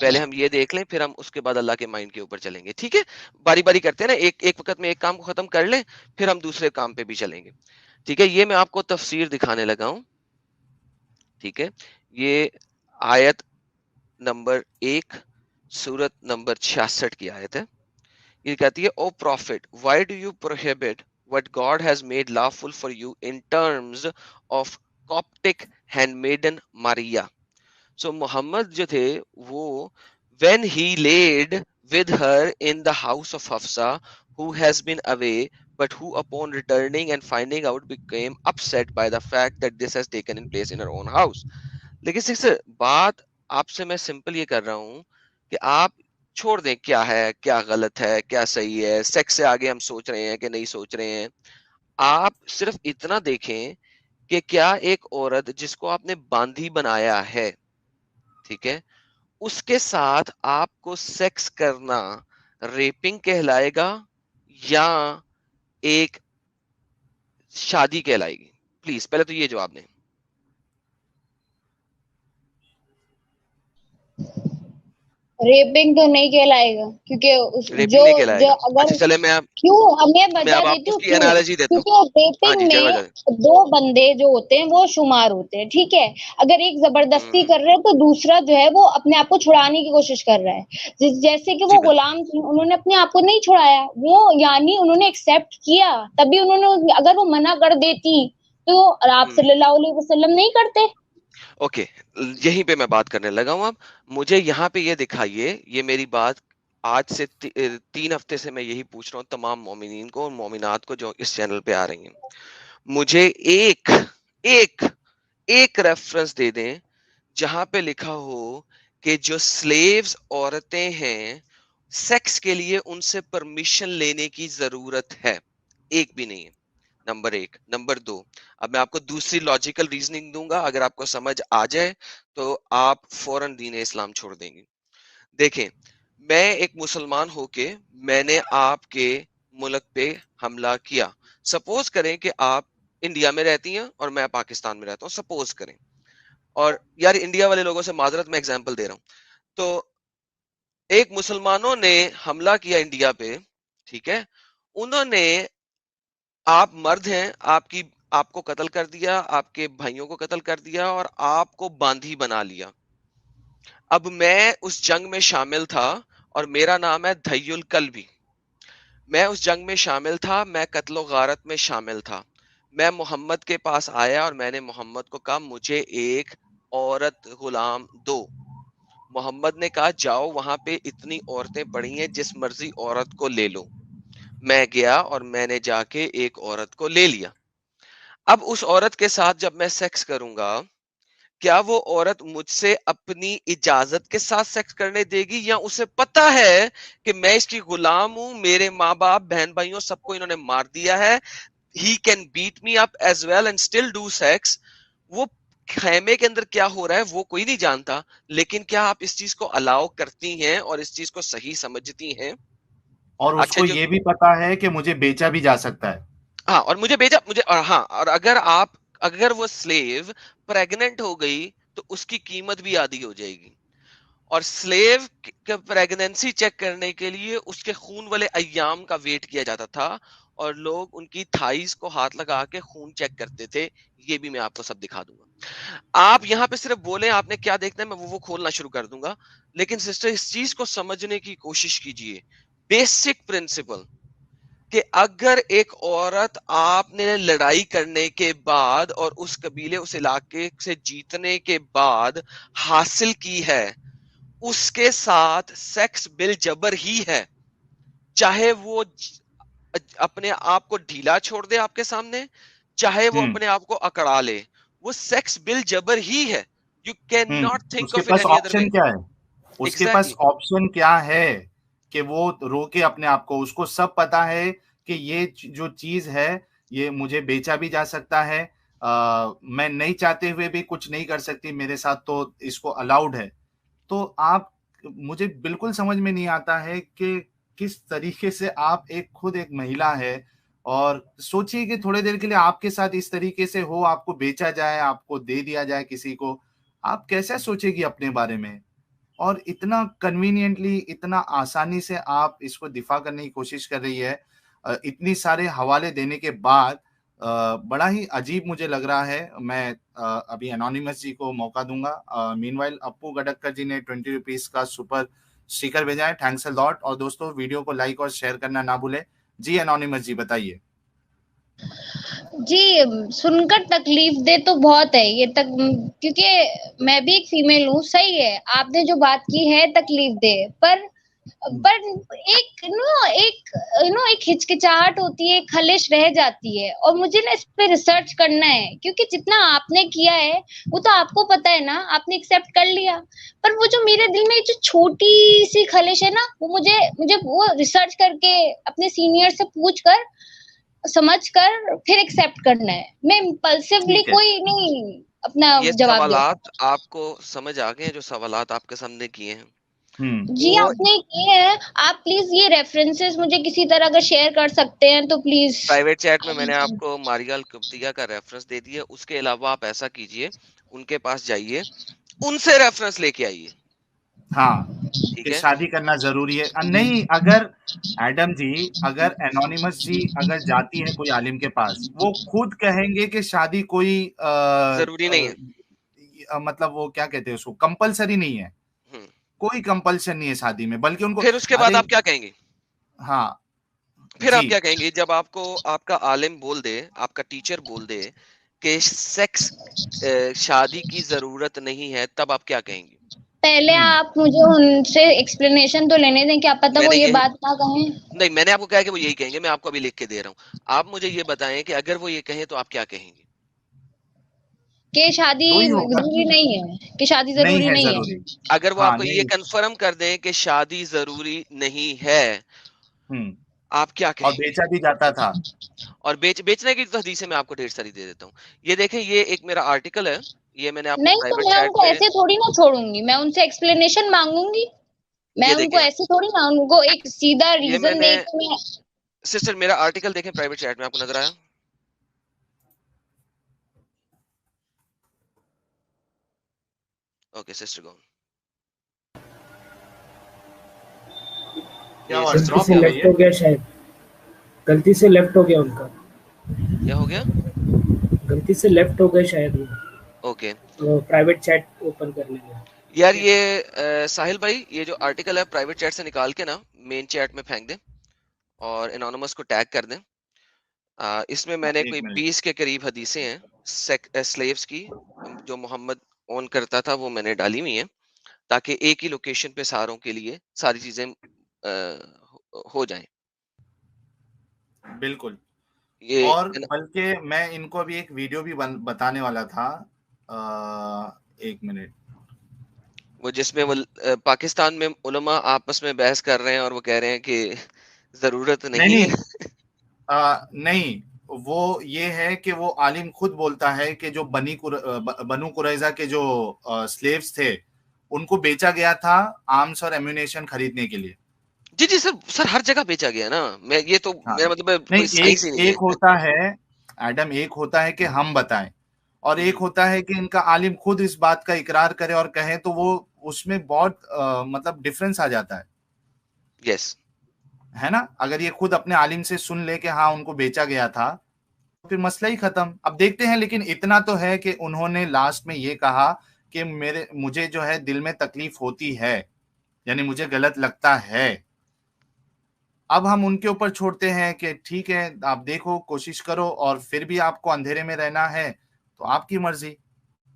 پہلے ہم یہ دیکھ لیں پھر ہم اس کے بعد اللہ کے مائنڈ کے اوپر چلیں گے. ٹھیک ہے, باری باری کرتے ہیں نا, ایک وقت میں ایک کام کو ختم کر لیں پھر ہم دوسرے کام پہ بھی چلیں گے. ٹھیک ہے, یہ میں آپ کو تفسیر دکھانے لگا ہوں. ٹھیک ہے, یہ آیت نمبر 1 سورت نمبر 66 کی آیت ہے. یہ کہتی ہے, O prophet why do you prohibit what God has made lawful for you in terms of Coptic handmaiden Maria. So محمد جو تھے وہ when he laid with her in the house of Hafsa who has been away but who upon returning and finding out became upset by the fact that this has taken in place in her own house. لیکن sixer بات آپ سے میں simple یہ کر رہا ہوں کہ آپ چھوڑ دیں کیا ہے کیا غلط ہے کیا صحیح ہے, سیکس سے آگے ہم سوچ رہے ہیں کہ نہیں سوچ رہے ہیں. آپ صرف اتنا دیکھیں کہ کیا ایک عورت جس کو آپ نے باندھی بنایا ہے, ٹھیک ہے, اس کے ساتھ آپ کو سیکس کرنا ریپنگ کہلائے گا یا ایک شادی کہلائے گی؟ پلیز پہلے تو یہ جواب دیں. ریپنگ تو نہیں کہلائے گا کیونکہ ریپنگ جو نہیں کہلائے جو گا. اگر اچھا چلے میں وجہ اب آپ دیتی کو اس ہوں کی کیوں. انالوجی دیتا ہوں. کیونکہ ہاں ریپنگ جی میں وجہ. 2 بندے جو ہوتے ہیں وہ شمار ہوتے ہیں. ٹھیک ہے, اگر ایک زبردستی کر رہے ہیں تو دوسرا جو ہے وہ اپنے آپ کو چھڑانے کی کوشش کر رہا ہے. جیسے کہ جی وہ بالکل غلام تھے, انہوں نے اپنے آپ کو نہیں چھڑایا, وہ یعنی انہوں نے ایکسپٹ کیا, تبھی انہوں نے, اگر وہ منع کر دیتی تو آپ صلی اللہ علیہ وسلم نہیں کرتے. اوکے, یہیں پہ میں بات کرنے لگا ہوں. اب مجھے یہاں پہ یہ دکھائیے, یہ میری بات آج سے 3 ہفتے سے میں یہی پوچھ رہا ہوں تمام مومنین کو اور مومنات کو جو اس چینل پہ آ رہی ہیں. مجھے ایک ریفرنس دے دیں جہاں پہ لکھا ہو کہ جو سلیوز عورتیں ہیں سیکس کے لیے ان سے پرمیشن لینے کی ضرورت ہے. ایک بھی نہیں ہے. نمبر 1. نمبر 2, اب میں آپ کو دوسری لاجیکل ریزننگ دوں گا, اگر آپ کو سمجھ آ جائے تو آپ فوراً دین اسلام چھوڑ دیں گے. دیکھیں, میں ایک مسلمان ہو کے میں نے آپ کے ملک پہ حملہ کیا. سپوز کریں کہ آپ انڈیا میں رہتی ہیں اور میں پاکستان میں رہتا ہوں, سپوز کریں, اور یار انڈیا والے لوگوں سے معذرت, میں ایگزامپل دے رہا ہوں. تو ایک مسلمانوں نے حملہ کیا انڈیا پہ, ٹھیک ہے, انہوں نے, آپ مرد ہیں, آپ کو قتل کر دیا, آپ کے بھائیوں کو قتل کر دیا اور آپ کو باندھی بنا لیا. اب میں اس جنگ میں شامل تھا اور میرا نام ہے دھئی القلبی. میں اس جنگ میں شامل تھا, میں قتل و غارت میں شامل تھا. میں محمد کے پاس آیا اور میں نے محمد کو کہا مجھے ایک عورت غلام دو. محمد نے کہا جاؤ وہاں پہ اتنی عورتیں پڑی ہیں, جس مرضی عورت کو لے لو. میں گیا اور میں نے جا کے ایک عورت کو لے لیا. اب اس عورت کے ساتھ جب میں سیکس کروں گا, کیا وہ عورت مجھ سے اپنی اجازت کے ساتھ سیکس کرنے دے گی, یا اسے پتا ہے کہ میں اس کی غلام ہوں, میرے ماں باپ بہن بھائیوں سب کو انہوں نے مار دیا ہے, he can beat me up as well and still do sex. وہ خیمے کے اندر کیا ہو رہا ہے وہ کوئی نہیں جانتا, لیکن کیا آپ اس چیز کو الاؤ کرتی ہیں اور اس چیز کو صحیح سمجھتی ہیں؟ اور اس اچھا کو جو, یہ بھی پتا ہے کہ مجھے بیچا بھی جا سکتا ہے. ہاں, اور مجھے بھیجا مجھے, ہاں, اور اگر وہ سلیو پریگننٹ ہو گئی تو اس کی قیمت بھی آدھی ہو جائے گی. اور سلیو کا پریگننسی چیک کرنے کے لیے اس کے خون والے ایام کا ویٹ کیا جاتا تھا, اور لوگ ان کی تھائیز کو ہاتھ لگا کے خون چیک کرتے تھے. یہ بھی میں آپ کو سب دکھا دوں گا. آپ یہاں پہ صرف بولیں آپ نے کیا دیکھنا ہے, میں وہ کھولنا شروع کر دوں گا. لیکن سسٹر اس چیز کو سمجھنے کی کوشش کیجئے, بیسک پرنسپل, کہ اگر ایک عورت آپ نے لڑائی کرنے کے بعد اور اس قبیلے اس علاقے سے جیتنے کے بعد حاصل کی ہے, اس کے ساتھ سیکس بل جبر ہی ہے, چاہے وہ اپنے آپ کو ڈھیلا چھوڑ دے آپ کے سامنے, چاہے وہ اپنے آپ کو اکڑا لے, وہ سیکس بل جبر ہی ہے. You cannot think اس کے of it pass any other option way. کیا ہے, اس کے پاس آپشن کیا ہے کہ وہ روکے اپنے آپ کو. اس کو سب پتا ہے کہ یہ جو چیز ہے یہ مجھے بیچا بھی جا سکتا ہے, میں نہیں چاہتے ہوئے بھی کچھ نہیں کر سکتی میرے ساتھ, تو اس کو الاؤڈ ہے. تو آپ, مجھے بالکل سمجھ میں نہیں آتا ہے کہ کس طریقے سے آپ خود ایک مہیلا ہے, اور سوچئے کہ تھوڑے دیر کے لیے آپ کے ساتھ اس طریقے سے ہو, آپ کو بیچا جائے, آپ کو دے دیا جائے کسی کو, آپ کیسے سوچے گی اپنے بارے میں؟ اور اتنا کنوینینٹلی, اتنا آسانی سے آپ اس کو دفاع کرنے کی کوشش کر رہی ہے, اتنی سارے حوالے دینے کے بعد. بڑا ہی عجیب مجھے لگ رہا ہے. میں ابھی انونیمس جی کو موقع دوں گا. مین وائل اپو گڈکر جی نے 20 روپیز کا سپر اسٹیکر بھیجا ہے, تھینکس اے لاٹ. اور دوستوں ویڈیو کو لائک اور شیئر کرنا نہ بھولیں. جی انونیمس جی بتائیے. جی سن کر تکلیف دے تو بہت ہے یہ تک, کیونکہ میں بھی ایک فیمیل ہوں. صحیح ہے آپ نے جو بات کی ہے تکلیف دے, پر ایک ہچکچاہٹ ہوتی ہے, ایک خلش رہ جاتی ہے. اور مجھے نا اس پہ ریسرچ کرنا ہے, کیونکہ جتنا آپ نے کیا ہے وہ تو آپ کو پتا ہے نا, آپ نے ایکسپٹ کر لیا. پر وہ جو میرے دل میں جو چھوٹی سی خلش ہے نا, وہ مجھے وہ ریسرچ کر کے اپنے سینئر سے پوچھ کر سمجھ کر پھر ایکسپٹ کرنا ہے. میں امپلسیولی کوئی نہیں اپنا یہ جواب دے. سوالات آپ کو سمجھ آ گئے ہیں جو سوالات آپ کے سامنے کیے ہیں؟ جی آپ نے کیے ہیں. آپ پلیز یہ ریفرنسز مجھے کسی طرح اگر شیئر کر سکتے ہیں تو پلیز. پرائیویٹ چیٹ میں نے آپ کو ماریال کپتیا کا ریفرنس دے دیا. اس کے علاوہ آپ ایسا کیجئے, ان کے پاس جائیے, ان سے ریفرنس لے کے آئیے. ہاں ٹھیک کہ ہے, شادی کرنا ضروری ہے نہیں. اگر ایڈم جی, اگر انونیمس جی اگر جاتی ہے کوئی عالم کے پاس, وہ خود کہیں گے کہ شادی کوئی ضروری نہیں ہے. مطلب وہ کیا کہتے ہیں اس کو, کمپلسری نہیں ہے, کوئی کمپلشن نہیں ہے شادی میں, بلکہ ان کو. پھر اس کے بعد آپ کیا کہیں گے؟ ہاں پھر آپ جی, کیا کہیں گے جب آپ کو آپ کا عالم بول دے, آپ کا ٹیچر بول دے کہ سیکس شادی کی ضرورت نہیں ہے, تب آپ کیا کہیں گے؟ پہلے آپ مجھے ان سے ایکسپلینیشن تو لینے دیں, کیا پتہ وہ یہ بات نہ کہیں. نہیں, میں نے آپ کو کہا کہ وہ یہی کہیں گے, میں آپ کو ابھی لکھ کے دے رہا ہوں. آپ مجھے یہ بتائیں کہ اگر وہ یہ کہیں تو آپ کیا کہیں گے؟ کہ شادی ضروری نہیں ہے, کہ شادی ضروری نہیں ہے. اگر وہ آپ کو یہ کنفرم کر دیں کہ شادی ضروری نہیں ہے, آپ کیا کہیں گے؟ اور بیچا بھی جاتا تھا. اور بیچنے کی حدیثیں میں آپ کو ڈھیر ساری دے دیتا ہوں. یہ دیکھیں, یہ ایک میرا آرٹیکل ہے, یہ میں نے آپ کو نہیں تو پرائیویٹ میں ان چیٹ کو میں. ایسے تھوڑی نہ چھوڑوں گی, میں ان سے ایکسپلینیشن مانگوں گی. میں ان کو ایسے تھوڑی نہ, ان کو ایک سیدھا ریزن دے کے میں. سسٹر میرا آرٹیکل دیکھیں پرائیویٹ چیٹ میں, آپ کو نظر آیا؟ Okay sister gone. غلطی سے لیفٹ ہو گیا, شاید غلطی سے لیفٹ ہو گیا ان کا. کیا ہو گیا؟ غلطی سے لیفٹ ہو گئے شاید وہ. اوکے, پرائیویٹ چیٹ اوپن کر لیں گے. یار یہ ساحل بھائی, یہ جو آرٹیکل ہے پرائیویٹ چیٹ سے نکال کے نا مین چیٹ میں پھینک دیں اور انونیمس کو ٹیگ کر دیں. اس میں میں نے کوئی 20 کے قریب حدیثیں ہیں سلیوز کی جو محمد اون کرتا تھا, وہ میں نے ڈالی ہوئی ہیں تاکہ ایک ہی لوکیشن پہ ساروں کے لیے ساری چیزیں ہو جائیں. بالکل. اور بلکہ میں ان کو بھی ایک ویڈیو بھی بتانے والا تھا, ایک منٹ, وہ جس میں وہ پاکستان میں علماء آپس میں بحث کر رہے ہیں اور وہ کہہ رہے ہیں کہ ضرورت نہیں ہے. نہیں, وہ یہ ہے کہ وہ عالم خود بولتا ہے کہ جو بنو قریظہ کے جو سلیوز تھے ان کو بیچا گیا تھا آرمز اور ایمونیشن خریدنے کے لیے. جی جی سر ہر جگہ بیچا گیا نا. میں یہ تو میرا مطلب کوئی سائنس ہی نہیں ہے. ایک ہوتا ہے ایڈم, ایک ہوتا ہے کہ ہم بتائیں, اور ایک ہوتا ہے کہ ان کا عالم خود اس بات کا اقرار کرے اور کہیں, تو وہ اس میں بہت مطلب ڈفرنس آ جاتا ہے. یس, ہے نا. اگر یہ خود اپنے عالم سے سن لے کہ ہاں ان کو بیچا گیا تھا, پھر مسئلہ ہی ختم. اب دیکھتے ہیں, لیکن اتنا تو ہے کہ انہوں نے لاسٹ میں یہ کہا کہ مجھے جو ہے دل میں تکلیف ہوتی ہے, یعنی مجھے غلط لگتا ہے. اب ہم ان کے اوپر چھوڑتے ہیں کہ ٹھیک ہے آپ دیکھو, کوشش کرو, اور پھر بھی آپ کو اندھیرے میں رہنا ہے تو آپ کی مرضی,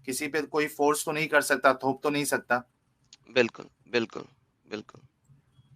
کسی پہ کوئی فورس تو نہیں کر سکتا, تھوپ تو نہیں سکتا. بالکل بالکل بالکل.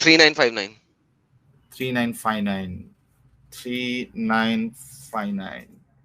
3959। 3959।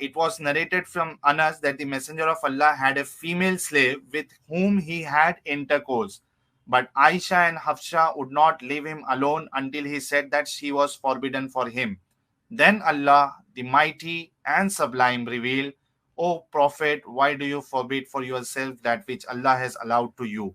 It was narrated from Anas that the Messenger of Allah had a female slave with whom he had intercourse, but Aisha and Hafsa would not leave him alone until he said that she was forbidden for him. Then Allah, the Mighty and Sublime, revealed, "O Prophet, why do you forbid for yourself that which Allah has allowed to you?"